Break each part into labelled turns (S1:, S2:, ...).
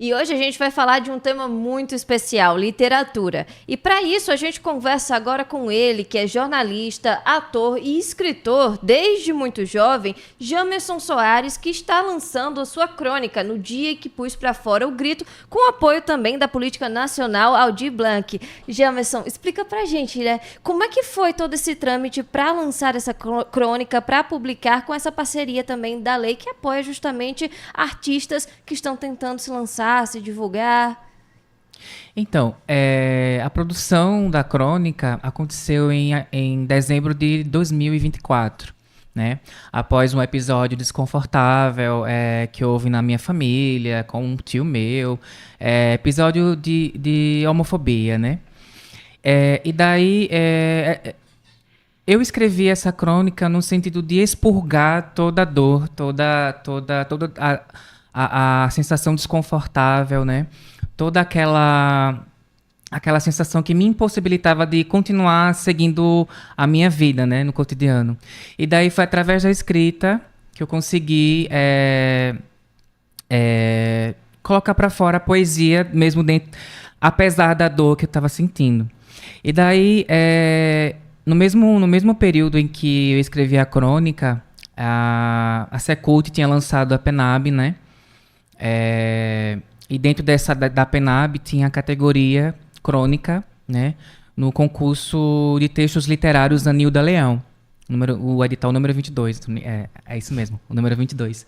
S1: E hoje a gente vai falar de um tema muito especial, literatura. E para isso a gente conversa agora com ele, que é jornalista, ator e escritor desde muito jovem, Jamerson Soares, que está lançando a sua crônica No Dia que Pus para Fora o Grito, com apoio também da Política Nacional Aldir Blanc. Jamerson, explica pra gente, né? Como é que foi todo esse trâmite para lançar essa crônica, para publicar, com essa parceria também da lei que apoia justamente artistas que estão tentando se lançar, se divulgar?
S2: Então, a produção da crônica aconteceu em dezembro de 2024, né? Após um episódio desconfortável que houve na minha família, com um tio meu, episódio de homofobia, né? E daí eu escrevi essa crônica no sentido de expurgar toda a dor, toda a sensação desconfortável, né? Toda aquela sensação que me impossibilitava de continuar seguindo a minha vida, né, no cotidiano. E daí foi através da escrita que eu consegui colocar para fora a poesia, mesmo dentro, apesar da dor que eu estava sentindo. E daí, no mesmo período em que eu escrevi a crônica, a Secult tinha lançado a PENAB, né? E dentro da PENAB tinha a categoria crônica, né? No concurso de textos literários da Nilda Leão, o edital número 22. É isso mesmo, o número 22.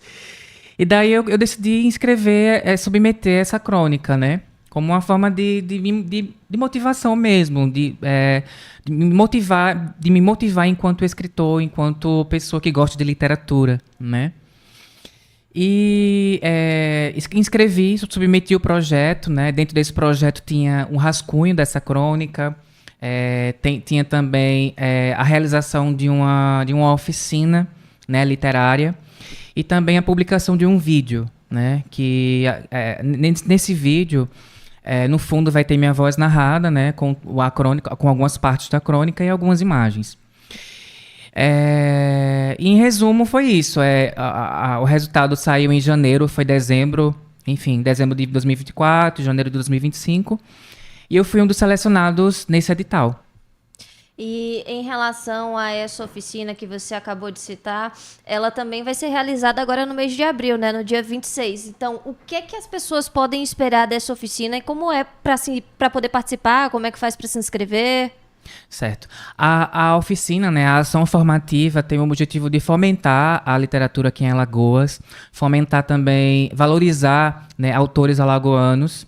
S2: E daí eu decidi submeter essa crônica, né? Como uma forma de motivação mesmo, de me motivar enquanto escritor, enquanto pessoa que gosta de literatura, né? E inscrevi, submeti o projeto, né? Dentro desse projeto tinha um rascunho dessa crônica, tinha também a realização de uma oficina, né, literária, e também a publicação de um vídeo, né? Que nesse vídeo, no fundo vai ter minha voz narrada, né? Com a crônica, com algumas partes da crônica e algumas imagens. Em resumo, foi isso. O resultado saiu em janeiro, foi dezembro de 2024, janeiro de 2025. E eu fui um dos selecionados nesse edital.
S1: E em relação a essa oficina que você acabou de citar, ela também vai ser realizada agora no mês de abril, né? No dia 26. Então, o que é que as pessoas podem esperar dessa oficina e como é para poder participar? Como é que faz para se inscrever?
S2: Certo. A oficina, né, a ação formativa tem o objetivo de fomentar a literatura aqui em Alagoas, fomentar também, valorizar, né, autores alagoanos,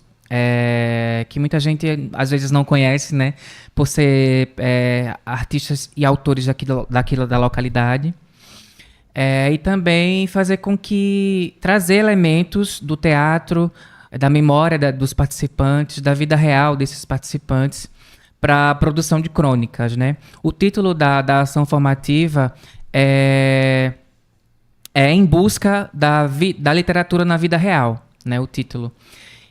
S2: que muita gente às vezes não conhece, né, por ser artistas e autores daquilo da localidade. E também fazer com que trazer elementos do teatro, da memória dos participantes, da vida real desses participantes, para a produção de crônicas, né? O título da ação formativa é Em Busca da Literatura na Vida Real, né? O título.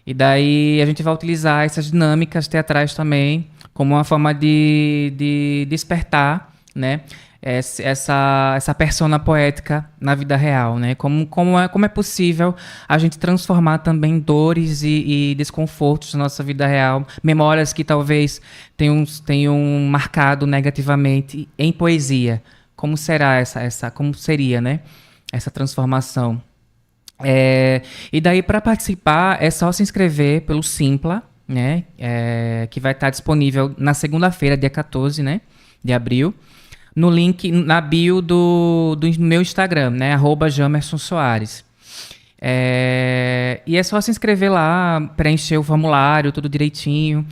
S2: E daí a gente vai utilizar essas dinâmicas teatrais também como uma forma de despertar, né? Essa persona poética na vida real, né? Como é possível a gente transformar também dores e desconfortos na nossa vida real, memórias que talvez tenham marcado negativamente em poesia. Como será como seria, né? Essa transformação. E daí, para participar, é só se inscrever pelo Simpla, né? Que vai estar disponível na segunda-feira, dia 14, né? De abril. No link, na bio do meu Instagram, né? @JamersonSoares. E é só se inscrever lá, preencher o formulário, tudo direitinho.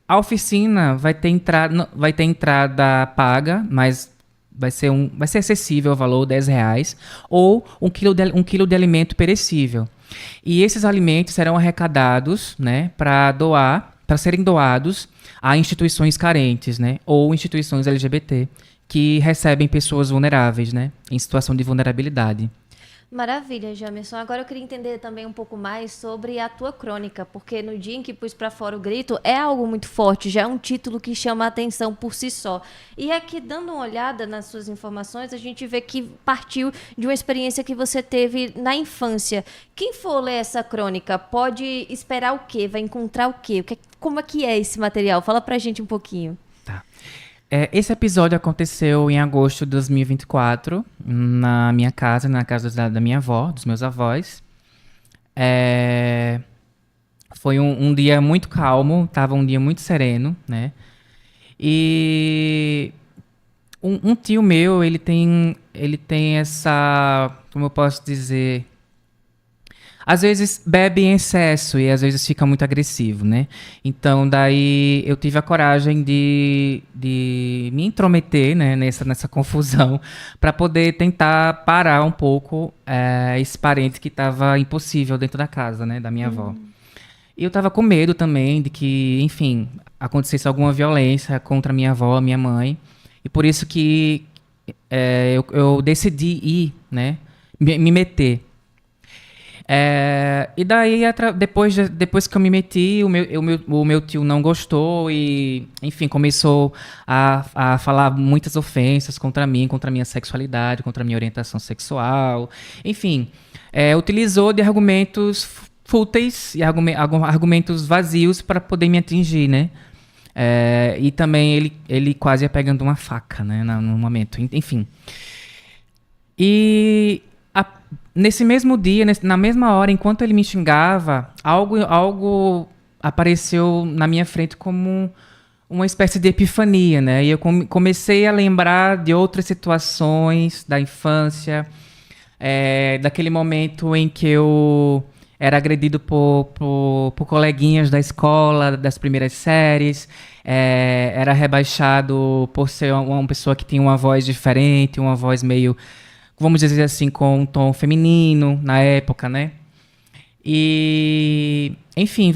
S2: A oficina vai ter entrada paga, mas vai ser acessível o valor, R$10, ou um quilo de alimento perecível. E esses alimentos serão arrecadados, né, para serem doados a instituições carentes, né, ou instituições LGBT que recebem pessoas vulneráveis, né, em situação de vulnerabilidade.
S1: Maravilha, Jamerson. Agora eu queria entender também um pouco mais sobre a tua crônica, porque no dia em que pus pra fora o grito é algo muito forte, já é um título que chama a atenção por si só. E aqui, dando uma olhada nas suas informações, a gente vê que partiu de uma experiência que você teve na infância. Quem for ler essa crônica pode esperar o quê? Vai encontrar o quê? Como é que é esse material? Fala pra gente um pouquinho.
S2: Tá. Esse episódio aconteceu em agosto de 2024, na minha casa, na casa da minha avó, dos meus avós. Foi um dia muito calmo, tava um dia muito sereno, né? E um tio meu, ele tem essa, como eu posso dizer, às vezes bebe em excesso e às vezes fica muito agressivo, né? Então, daí eu tive a coragem de me intrometer, né, nessa confusão para poder tentar parar um pouco esse parente que estava impossível dentro da casa, né, da minha avó. E eu estava com medo também de que, enfim, acontecesse alguma violência contra minha avó, minha mãe. E por isso que eu decidi ir, né, me meter. E daí, depois que eu me meti, o meu tio não gostou e, enfim, começou a falar muitas ofensas contra mim, contra a minha sexualidade, contra a minha orientação sexual. Enfim, utilizou de argumentos fúteis e argumentos vazios para poder me atingir, né? E também ele quase ia pegando uma faca, né, no momento. Enfim. E nesse mesmo dia, na mesma hora, enquanto ele me xingava, algo apareceu na minha frente como uma espécie de epifania, né? E eu comecei a lembrar de outras situações da infância, daquele momento em que eu era agredido por coleguinhas da escola, das primeiras séries, era rebaixado por ser uma pessoa que tinha uma voz diferente, uma voz meio, vamos dizer assim, com um tom feminino na época, né? E, enfim,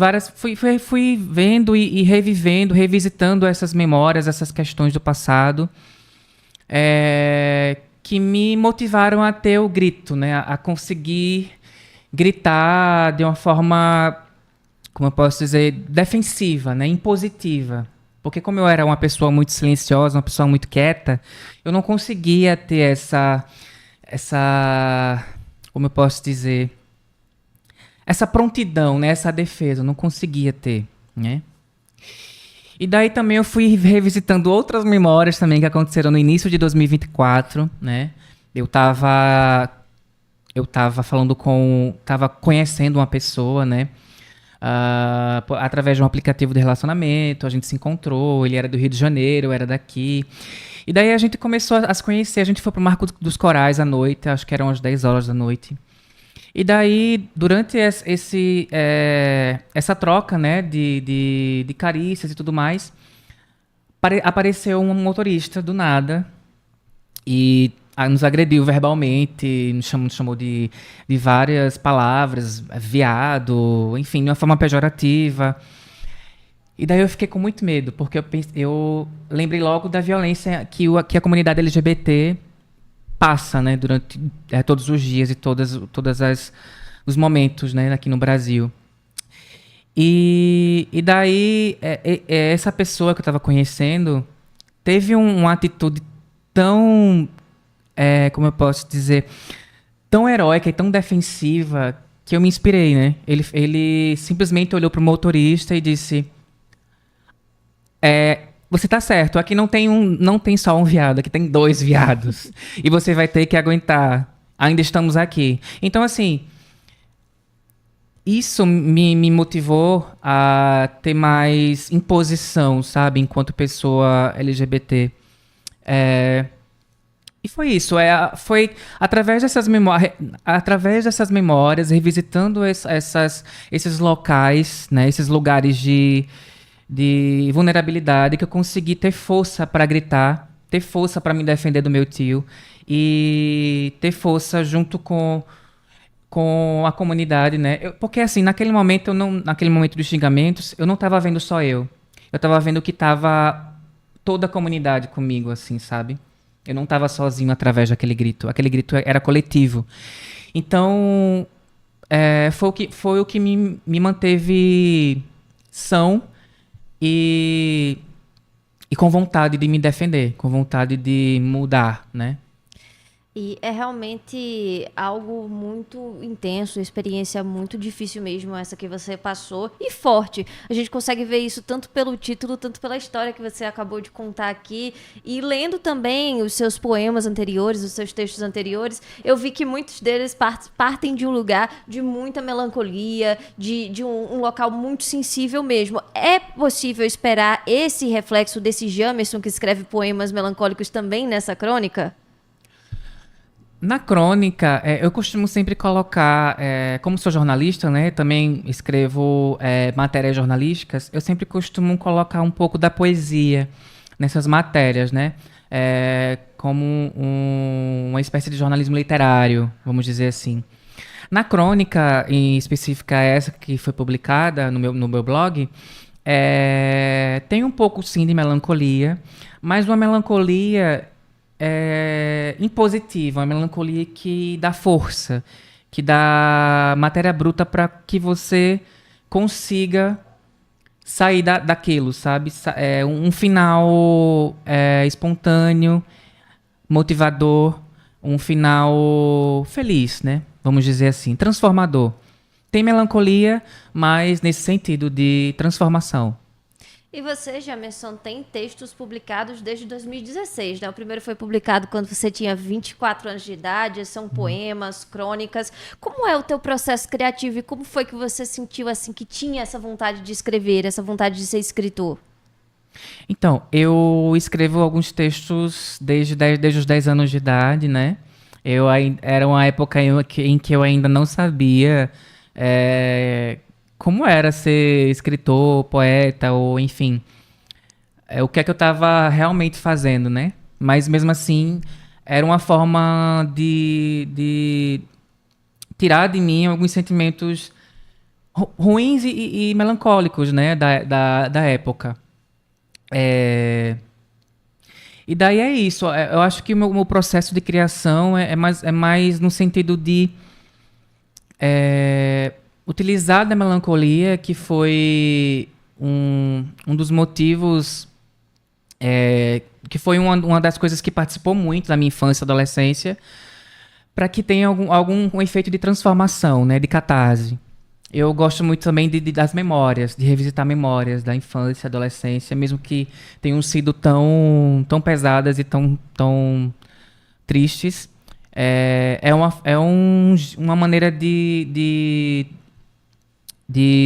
S2: fui vendo e revivendo, revisitando essas memórias, essas questões do passado, que me motivaram a ter o grito, né? A conseguir gritar de uma forma, como eu posso dizer, defensiva, né? Impositiva. Porque como eu era uma pessoa muito silenciosa, uma pessoa muito quieta, eu não conseguia ter essa, como eu posso dizer, essa prontidão, né? Essa defesa, eu não conseguia ter, né? E daí também eu fui revisitando outras memórias também que aconteceram no início de 2024, né? Eu tava tava conhecendo uma pessoa, né? Através de um aplicativo de relacionamento, a gente se encontrou, ele era do Rio de Janeiro, eu era daqui. E daí a gente começou a se conhecer, a gente foi pro Marco dos Corais à noite, acho que eram as 10 horas da noite. E daí, durante essa troca, né, de carícias e tudo mais, apareceu um motorista do nada e nos agrediu verbalmente, nos chamou de várias palavras, viado, enfim, de uma forma pejorativa. E daí eu fiquei com muito medo, porque eu lembrei logo da violência que a comunidade LGBT passa, né, durante todos os dias e todos os momentos, né, aqui no Brasil. E daí essa pessoa que eu estava conhecendo teve uma atitude tão, como eu posso dizer, tão heróica e tão defensiva que eu me inspirei, né? Ele simplesmente olhou pro motorista e disse: você tá certo, aqui não tem só um viado, aqui tem 2 viados. E você vai ter que aguentar. Ainda estamos aqui. Então, assim, isso me motivou a ter mais imposição, sabe? Enquanto pessoa LGBT. E foi isso. Foi através dessas memórias, revisitando esses locais, né? Esses lugares de vulnerabilidade, que eu consegui ter força para gritar, ter força para me defender do meu tio e ter força junto com a comunidade, né? Porque assim, naquele momento dos xingamentos, eu não estava vendo só eu estava vendo que tava toda a comunidade comigo, assim, sabe? Eu não estava sozinho através daquele grito era coletivo. Então, foi o que me manteve são e, e com vontade de me defender, com vontade de mudar, né?
S1: E é realmente algo muito intenso, experiência muito difícil mesmo, essa que você passou, e forte. A gente consegue ver isso tanto pelo título, tanto pela história que você acabou de contar aqui. E lendo também os seus poemas anteriores, os seus textos anteriores, eu vi que muitos deles partem de um lugar de muita melancolia, de um local muito sensível mesmo. É possível esperar esse reflexo desse Jamerson que escreve poemas melancólicos também nessa crônica?
S2: Na crônica, eu costumo sempre colocar, como sou jornalista, né, também escrevo matérias jornalísticas, eu sempre costumo colocar um pouco da poesia nessas matérias, né, como uma espécie de jornalismo literário, vamos dizer assim. Na crônica, em específica essa que foi publicada no meu blog, tem um pouco sim de melancolia, mas uma melancolia impositiva, uma melancolia que dá força, que dá matéria bruta para que você consiga sair daquilo, sabe? Um final espontâneo, motivador, um final feliz, né? Vamos dizer assim, transformador. Tem melancolia, mas nesse sentido de transformação.
S1: E você, Jamerson, tem textos publicados desde 2016, né? O primeiro foi publicado quando você tinha 24 anos de idade, são poemas, crônicas. Como é o teu processo criativo e como foi que você sentiu assim que tinha essa vontade de escrever, essa vontade de ser escritor?
S2: Então, eu escrevo alguns textos desde os 10 anos de idade, né? Era uma época em que eu ainda não sabia como era ser escritor, poeta, ou enfim, o que é que eu estava realmente fazendo, né? Mas mesmo assim, era uma forma de tirar de mim alguns sentimentos ruins e melancólicos, né? Da época. E daí é isso. Eu acho que o meu processo de criação é mais no sentido de utilizar da melancolia, que foi um dos motivos, que foi uma das coisas que participou muito da minha infância e adolescência, para que tenha algum efeito de transformação, né, de catarse. Eu gosto muito também das memórias, de revisitar memórias da infância e adolescência, mesmo que tenham sido tão pesadas e tão tristes. Uma maneira de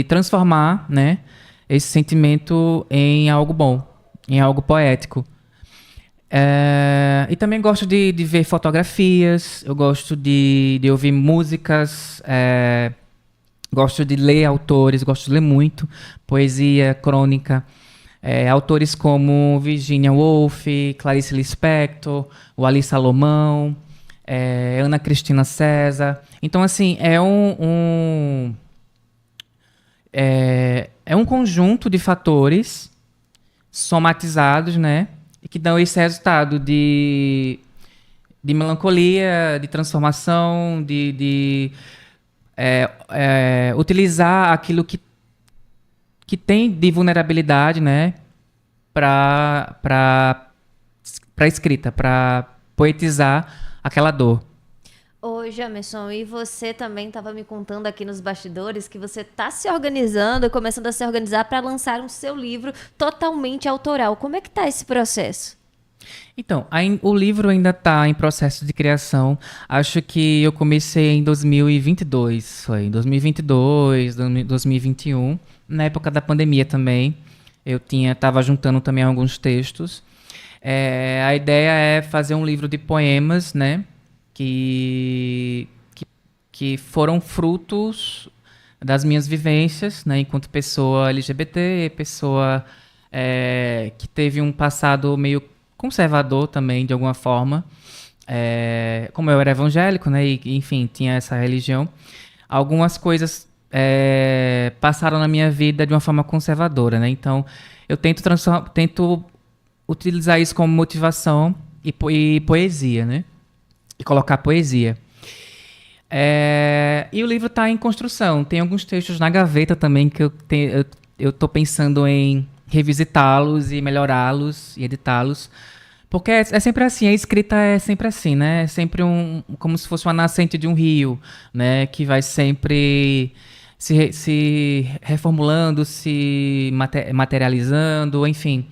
S2: transformar, né, esse sentimento em algo bom, em algo poético. E também gosto de ver fotografias, eu gosto de ouvir músicas, gosto de ler autores, gosto de ler muito poesia, crônica, autores como Virginia Woolf, Clarice Lispector, o Ali Salomão, Ana Cristina César. Então, assim, é um conjunto de fatores somatizados, né? E que dão esse resultado de melancolia, de transformação, de utilizar aquilo que tem de vulnerabilidade, né? Para escrita, para poetizar aquela dor.
S1: Ô, Jamerson, e você também estava me contando aqui nos bastidores que você está se organizando, começando a se organizar para lançar um seu livro totalmente autoral. Como é que está esse processo?
S2: Então, o livro ainda está em processo de criação. Acho que eu comecei em 2022, foi em 2022, 2021, na época da pandemia também. Eu estava juntando também alguns textos. A ideia é fazer um livro de poemas, né? Que foram frutos das minhas vivências, né, enquanto pessoa LGBT, pessoa que teve um passado meio conservador também, de alguma forma. Como eu era evangélico, né, e enfim, tinha essa religião, algumas coisas passaram na minha vida de uma forma conservadora, né? Então, eu tento utilizar isso como motivação e poesia, né? E colocar poesia. E o livro está em construção. Tem alguns textos na gaveta também que eu tô pensando em revisitá-los e melhorá-los e editá-los. Porque é sempre assim, a escrita é sempre assim, né? É sempre como se fosse uma nascente de um rio, né? Que vai sempre se reformulando, se materializando, enfim,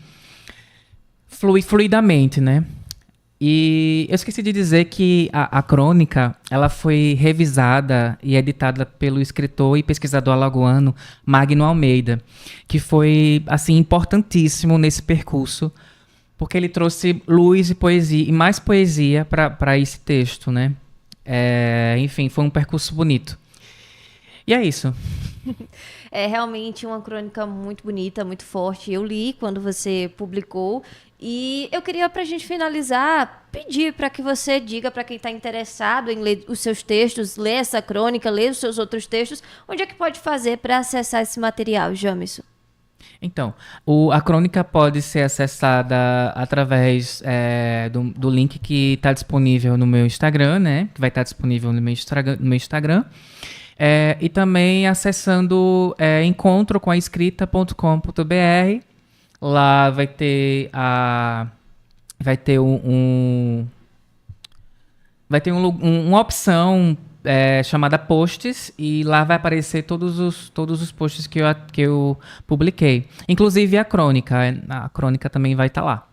S2: fluidamente, né? E eu esqueci de dizer que a crônica, ela foi revisada e editada pelo escritor e pesquisador alagoano Magno Almeida, que foi, assim, importantíssimo nesse percurso, porque ele trouxe luz e poesia, e mais poesia para esse texto, né? Enfim, foi um percurso bonito. E é isso.
S1: É realmente uma crônica muito bonita, muito forte. Eu li quando você publicou. E eu queria, para a gente finalizar, pedir para que você diga para quem está interessado em ler os seus textos, ler essa crônica, ler os seus outros textos, onde é que pode fazer para acessar esse material, Jamerson?
S2: Então, a crônica pode ser acessada através do link que está disponível no meu Instagram, né? Que vai estar disponível no meu Instagram. E também acessando encontrocomaescrita.com.br. Lá vai ter uma opção chamada posts, e lá vai aparecer todos os posts que eu publiquei. Inclusive a crônica também vai estar lá.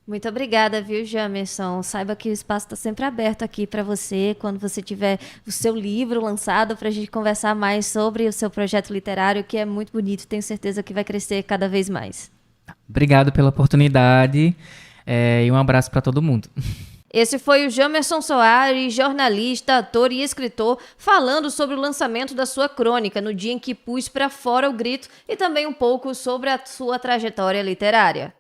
S1: Muito obrigada, viu, Jamerson? Saiba que o espaço está sempre aberto aqui para você, quando você tiver o seu livro lançado, para a gente conversar mais sobre o seu projeto literário, que é muito bonito. Tenho certeza que vai crescer cada vez mais.
S2: Obrigado pela oportunidade e um abraço para todo mundo.
S1: Esse foi o Jamerson Soares, jornalista, ator e escritor, falando sobre o lançamento da sua crônica no dia em que pus para fora o grito, e também um pouco sobre a sua trajetória literária.